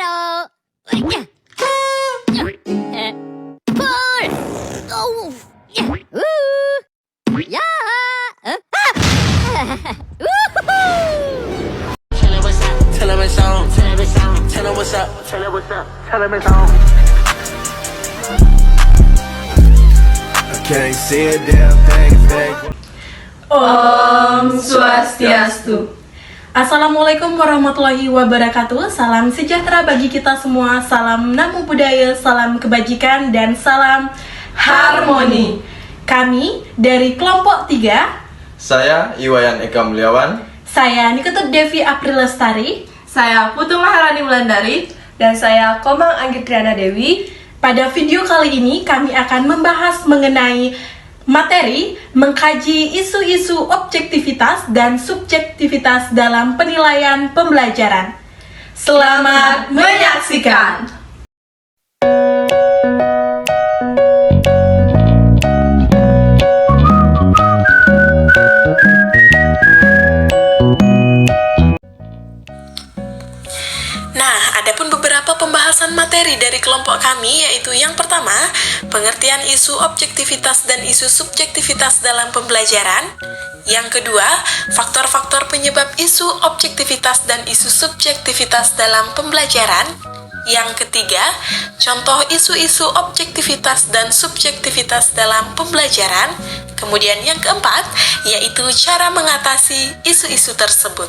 Halo. Pull. Oh. Ya. Tell him it's on. Tell him what's up. Tell him what's up. Tell him it's on. I can't see a damn thing. Om Swastiastu. Assalamualaikum warahmatullahi wabarakatuh. Salam sejahtera bagi kita semua. Salam namo buddhaya, salam kebajikan, dan salam harmoni. Kami dari kelompok 3. Saya Iwayan Eka Mulyawan. Saya Niketut Devi April Lestari. Saya Putu Maharani Wulandari. Dan saya Komang Anggit-Triana Dewi. Pada video kali ini kami akan membahas mengenai materi mengkaji isu-isu objektivitas dan subjektivitas dalam penilaian pembelajaran. Selamat menyaksikan! Adapun beberapa pembahasan materi dari kelompok kami, yaitu yang pertama, pengertian isu objektivitas dan isu subjektivitas dalam pembelajaran. Yang kedua, faktor-faktor penyebab isu objektivitas dan isu subjektivitas dalam pembelajaran. Yang ketiga, contoh isu-isu objektivitas dan subjektivitas dalam pembelajaran. Kemudian yang keempat, yaitu cara mengatasi isu-isu tersebut.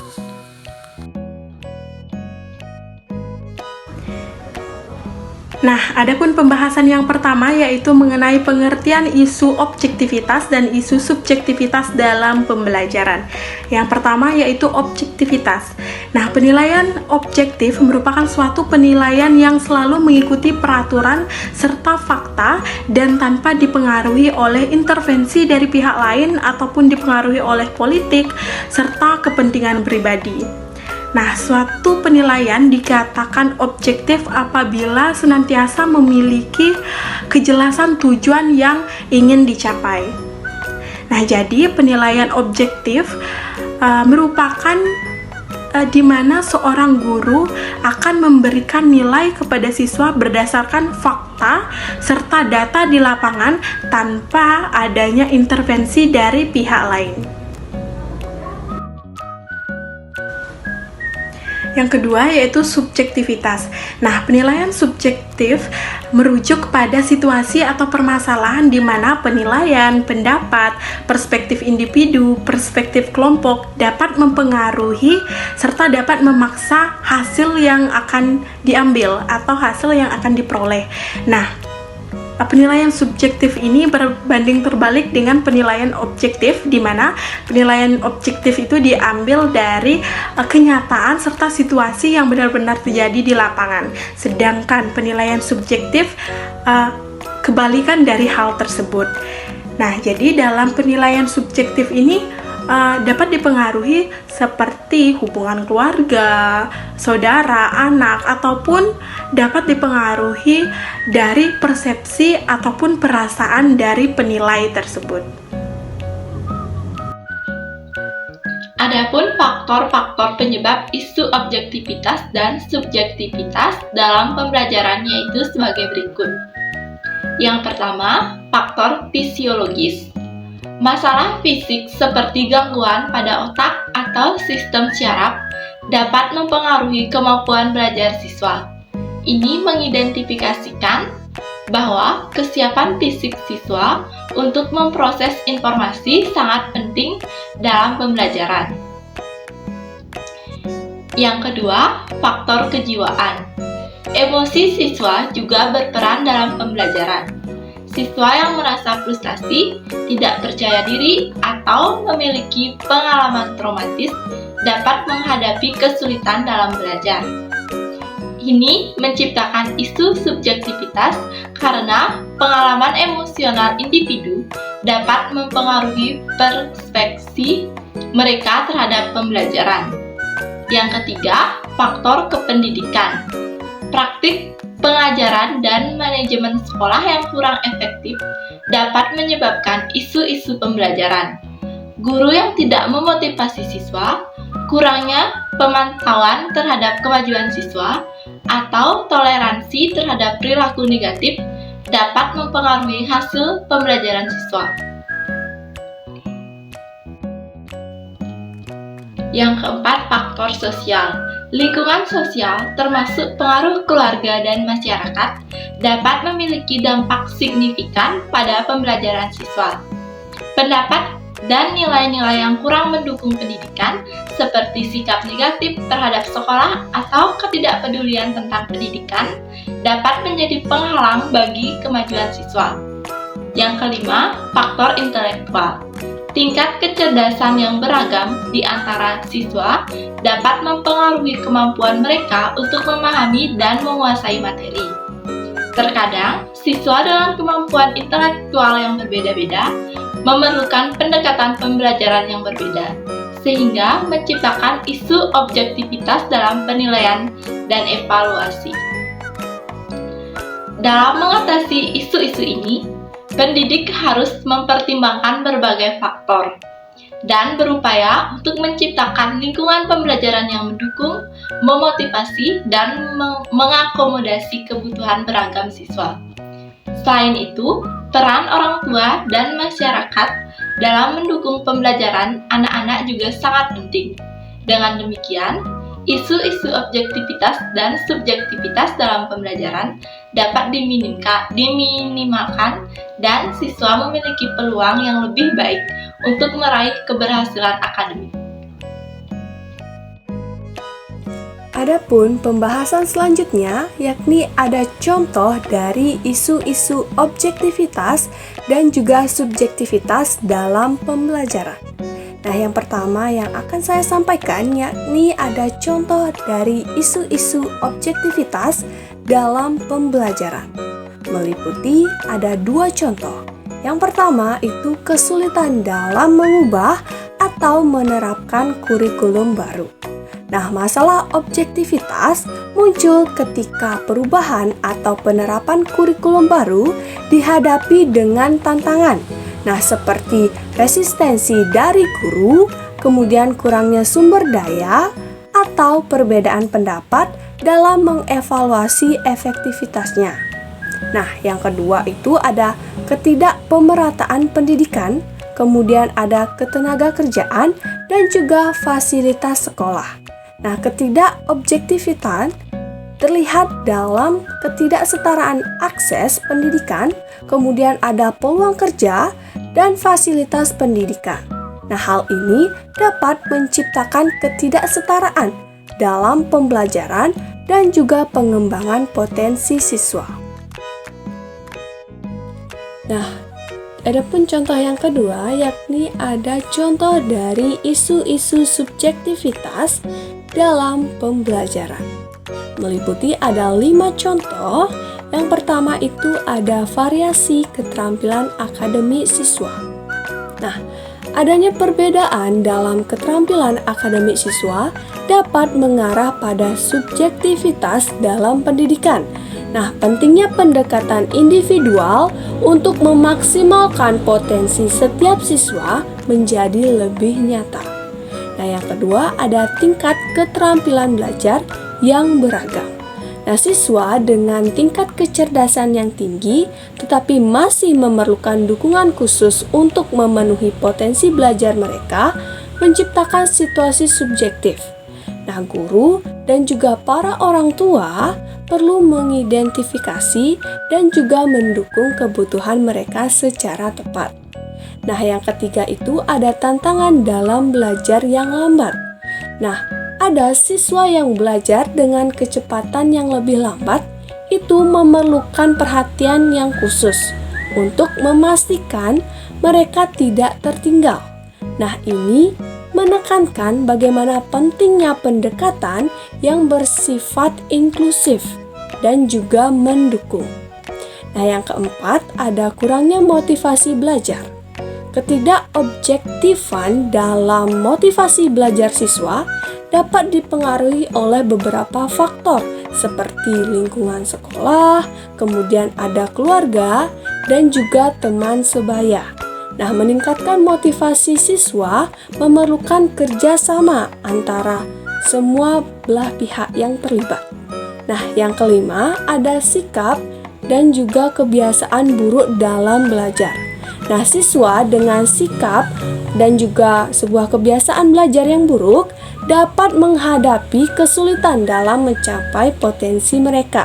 Nah, adapun pembahasan yang pertama yaitu mengenai pengertian isu objektivitas dan isu subjektivitas dalam pembelajaran. Yang pertama yaitu objektivitas. Nah, penilaian objektif merupakan suatu penilaian yang selalu mengikuti peraturan serta fakta dan tanpa dipengaruhi oleh intervensi dari pihak lain ataupun dipengaruhi oleh politik serta kepentingan pribadi. Nah, suatu penilaian dikatakan objektif apabila senantiasa memiliki kejelasan tujuan yang ingin dicapai. Nah, jadi penilaian objektif merupakan di mana seorang guru akan memberikan nilai kepada siswa berdasarkan fakta serta data di lapangan tanpa adanya intervensi dari pihak lain. Yang kedua yaitu subjektivitas. Nah, penilaian subjektif merujuk kepada situasi atau permasalahan di mana penilaian, pendapat, perspektif individu, perspektif kelompok dapat mempengaruhi serta dapat memaksa hasil yang akan diambil atau hasil yang akan diperoleh. Nah, penilaian subjektif ini berbanding terbalik dengan penilaian objektif, di mana penilaian objektif itu diambil dari kenyataan serta situasi yang benar-benar terjadi di lapangan. Sedangkan penilaian subjektif kebalikan dari hal tersebut. Nah, jadi dalam penilaian subjektif ini dapat dipengaruhi seperti hubungan keluarga, saudara, anak, ataupun dapat dipengaruhi dari persepsi ataupun perasaan dari penilai tersebut. Adapun faktor-faktor penyebab isu objektivitas dan subjektivitas dalam pembelajaran yaitu sebagai berikut. Yang pertama, faktor fisiologis. Masalah fisik seperti gangguan pada otak atau sistem syaraf dapat mempengaruhi kemampuan belajar siswa. Ini mengidentifikasikan bahwa kesiapan fisik siswa untuk memproses informasi sangat penting dalam pembelajaran. Yang kedua, faktor kejiwaan. Emosi siswa juga berperan dalam pembelajaran. Siswa yang merasa frustasi, tidak percaya diri, atau memiliki pengalaman traumatis dapat menghadapi kesulitan dalam belajar. Ini menciptakan isu subjektivitas karena pengalaman emosional individu dapat mempengaruhi perspektif mereka terhadap pembelajaran. Yang ketiga, faktor kependidikan. Praktik pengajaran dan manajemen sekolah yang kurang efektif dapat menyebabkan isu-isu pembelajaran. Guru yang tidak memotivasi siswa, kurangnya pemantauan terhadap kemajuan siswa, atau toleransi terhadap perilaku negatif dapat mempengaruhi hasil pembelajaran siswa. Yang keempat, faktor sosial. Lingkungan sosial, termasuk pengaruh keluarga dan masyarakat, dapat memiliki dampak signifikan pada pembelajaran siswa. Pendapat dan nilai-nilai yang kurang mendukung pendidikan, seperti sikap negatif terhadap sekolah atau ketidakpedulian tentang pendidikan, dapat menjadi penghalang bagi kemajuan siswa. Yang kelima, faktor intelektual. Tingkat kecerdasan yang beragam di antara siswa dapat mempengaruhi kemampuan mereka untuk memahami dan menguasai materi. Terkadang, siswa dengan kemampuan intelektual yang berbeda-beda memerlukan pendekatan pembelajaran yang berbeda, sehingga menciptakan isu objektivitas dalam penilaian dan evaluasi. Dalam mengatasi isu-isu ini, pendidik harus mempertimbangkan berbagai faktor dan berupaya untuk menciptakan lingkungan pembelajaran yang mendukung, memotivasi, dan mengakomodasi kebutuhan beragam siswa. Selain itu, peran orang tua dan masyarakat dalam mendukung pembelajaran anak-anak juga sangat penting. Dengan demikian, isu-isu objektivitas dan subjektivitas dalam pembelajaran dapat diminimalkan dan siswa memiliki peluang yang lebih baik untuk meraih keberhasilan akademik. Adapun pembahasan selanjutnya yakni ada contoh dari isu-isu objektivitas dan juga subjektivitas dalam pembelajaran. Nah, yang pertama yang akan saya sampaikan yakni ada contoh dari isu-isu objektivitas dalam pembelajaran. Meliputi ada 2 contoh. Yang pertama itu kesulitan dalam mengubah atau menerapkan kurikulum baru. Nah, masalah objektivitas muncul ketika perubahan atau penerapan kurikulum baru dihadapi dengan tantangan. Nah, seperti resistensi dari guru, kemudian kurangnya sumber daya, atau perbedaan pendapat dalam mengevaluasi efektivitasnya. Nah, yang kedua itu ada ketidakpemerataan pendidikan, kemudian ada ketenaga kerjaan, dan juga fasilitas sekolah. Nah, ketidakobjektifan terlihat dalam ketidaksetaraan akses pendidikan, kemudian ada peluang kerja, dan fasilitas pendidikan. Nah, hal ini dapat menciptakan ketidaksetaraan dalam pembelajaran dan juga pengembangan potensi siswa. Nah, adapun contoh yang kedua yakni ada contoh dari isu-isu subjektivitas dalam pembelajaran. Meliputi ada 5 contoh. Yang pertama itu ada variasi keterampilan akademik siswa. Nah, adanya perbedaan dalam keterampilan akademik siswa dapat mengarah pada subjektivitas dalam pendidikan. Nah, pentingnya pendekatan individual untuk memaksimalkan potensi setiap siswa menjadi lebih nyata. Nah, yang kedua ada tingkat keterampilan belajar yang beragam. Nah, siswa dengan tingkat kecerdasan yang tinggi tetapi masih memerlukan dukungan khusus untuk memenuhi potensi belajar mereka menciptakan situasi subjektif. Nah, guru dan juga para orang tua perlu mengidentifikasi dan juga mendukung kebutuhan mereka secara tepat. Nah, yang ketiga itu ada tantangan dalam belajar yang lambat. Nah, ada siswa yang belajar dengan kecepatan yang lebih lambat, itu memerlukan perhatian yang khusus untuk memastikan mereka tidak tertinggal. Nah, ini menekankan bagaimana pentingnya pendekatan yang bersifat inklusif dan juga mendukung. Nah, yang keempat ada kurangnya motivasi belajar. Ketidakobjektifan dalam motivasi belajar siswa dapat dipengaruhi oleh beberapa faktor seperti lingkungan sekolah, kemudian ada keluarga, dan juga teman sebaya. Nah, meningkatkan motivasi siswa memerlukan kerjasama antara semua belah pihak yang terlibat. Nah, yang kelima ada sikap dan juga kebiasaan buruk dalam belajar. Nah, siswa dengan sikap dan juga sebuah kebiasaan belajar yang buruk dapat menghadapi kesulitan dalam mencapai potensi mereka.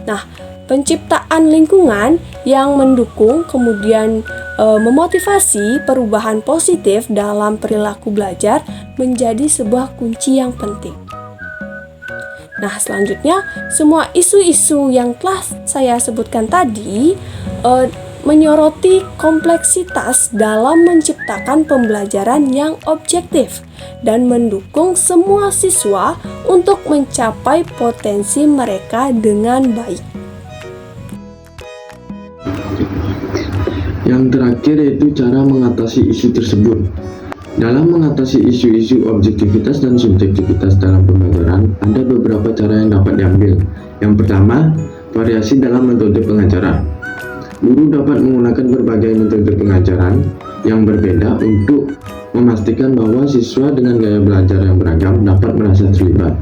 Nah, penciptaan lingkungan yang mendukung kemudian memotivasi perubahan positif dalam perilaku belajar menjadi sebuah kunci yang penting. Nah, selanjutnya semua isu-isu yang telah saya sebutkan tadi menyoroti kompleksitas dalam menciptakan pembelajaran yang objektif dan mendukung semua siswa untuk mencapai potensi mereka dengan baik. Yang terakhir yaitu cara mengatasi isu tersebut. Dalam mengatasi isu-isu objektivitas dan subjektivitas dalam pembelajaran, ada beberapa cara yang dapat diambil. Yang pertama, variasi dalam metode pengajaran. Guru dapat menggunakan berbagai metode pengajaran yang berbeda untuk memastikan bahwa siswa dengan gaya belajar yang beragam dapat merasa terlibat.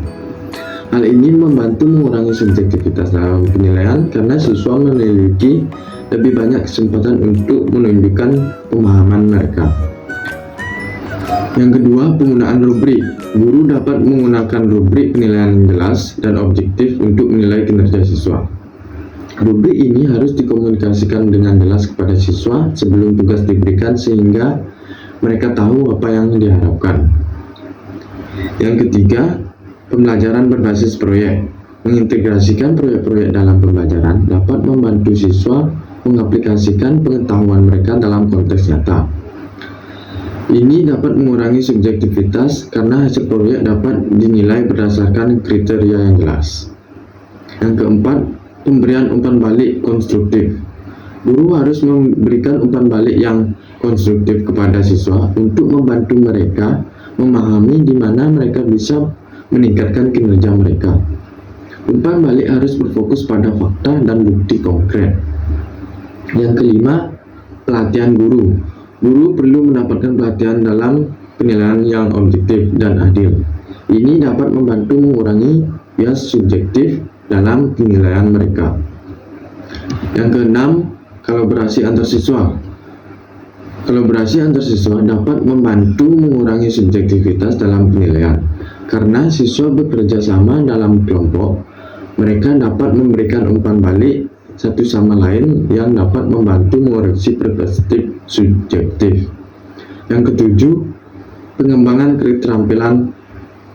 Hal ini membantu mengurangi subjektivitas dalam penilaian karena siswa memiliki lebih banyak kesempatan untuk menunjukkan pemahaman mereka. Yang kedua, penggunaan rubrik. Guru dapat menggunakan rubrik penilaian yang jelas dan objektif untuk menilai kinerja siswa. Rubrik ini harus dikomunikasikan dengan jelas kepada siswa sebelum tugas diberikan sehingga mereka tahu apa yang diharapkan. Yang ketiga, pembelajaran berbasis proyek. Mengintegrasikan proyek-proyek dalam pembelajaran dapat membantu siswa mengaplikasikan pengetahuan mereka dalam konteks nyata. Ini dapat mengurangi subjektivitas karena hasil proyek dapat dinilai berdasarkan kriteria yang jelas. Yang keempat, pemberian umpan balik konstruktif. Guru harus memberikan umpan balik yang konstruktif kepada siswa untuk membantu mereka memahami di mana mereka bisa meningkatkan kinerja mereka. Umpan balik harus berfokus pada fakta dan bukti konkret. Yang kelima, pelatihan guru. Guru perlu mendapatkan pelatihan dalam penilaian yang objektif dan adil. Ini dapat membantu mengurangi bias subjektif dalam penilaian mereka. Yang keenam, kolaborasi antar siswa. Kolaborasi antar siswa dapat membantu mengurangi subjektivitas dalam penilaian. Karena siswa bekerja sama dalam kelompok, mereka dapat memberikan umpan balik satu sama lain yang dapat membantu mengoreksi perspektif subjektif. Yang ketujuh, pengembangan keterampilan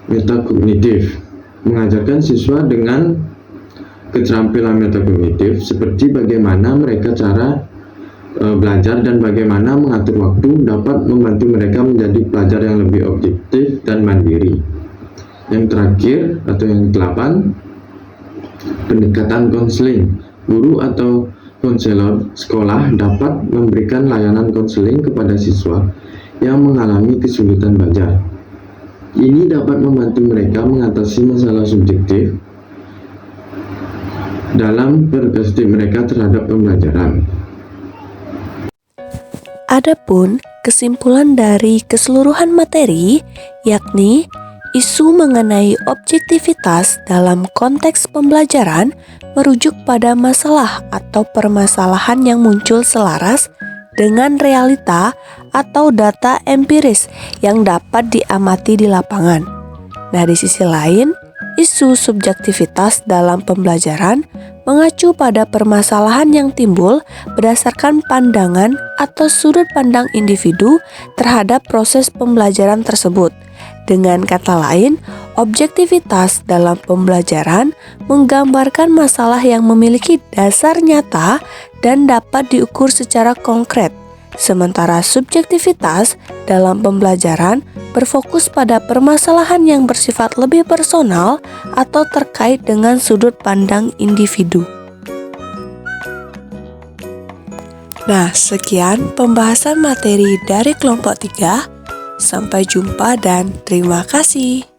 metakognitif. Mengajarkan siswa dengan keterampilan metakognitif seperti bagaimana mereka cara belajar dan bagaimana mengatur waktu dapat membantu mereka menjadi pelajar yang lebih objektif dan mandiri. Yang terakhir atau yang ke-8, pendekatan konseling. Guru atau konselor sekolah dapat memberikan layanan konseling kepada siswa yang mengalami kesulitan belajar. Ini dapat membantu mereka mengatasi masalah subjektif dalam perspektif mereka terhadap pembelajaran. Adapun kesimpulan dari keseluruhan materi, yakni isu mengenai objektivitas dalam konteks pembelajaran merujuk pada masalah atau permasalahan yang muncul selaras dengan realita atau data empiris yang dapat diamati di lapangan. Nah, di sisi lain, isu subjektivitas dalam pembelajaran mengacu pada permasalahan yang timbul berdasarkan pandangan atau sudut pandang individu terhadap proses pembelajaran tersebut. Dengan kata lain, objektivitas dalam pembelajaran menggambarkan masalah yang memiliki dasar nyata dan dapat diukur secara konkret. Sementara subjektivitas dalam pembelajaran berfokus pada permasalahan yang bersifat lebih personal atau terkait dengan sudut pandang individu. Nah, sekian pembahasan materi dari kelompok 3. Sampai jumpa dan terima kasih.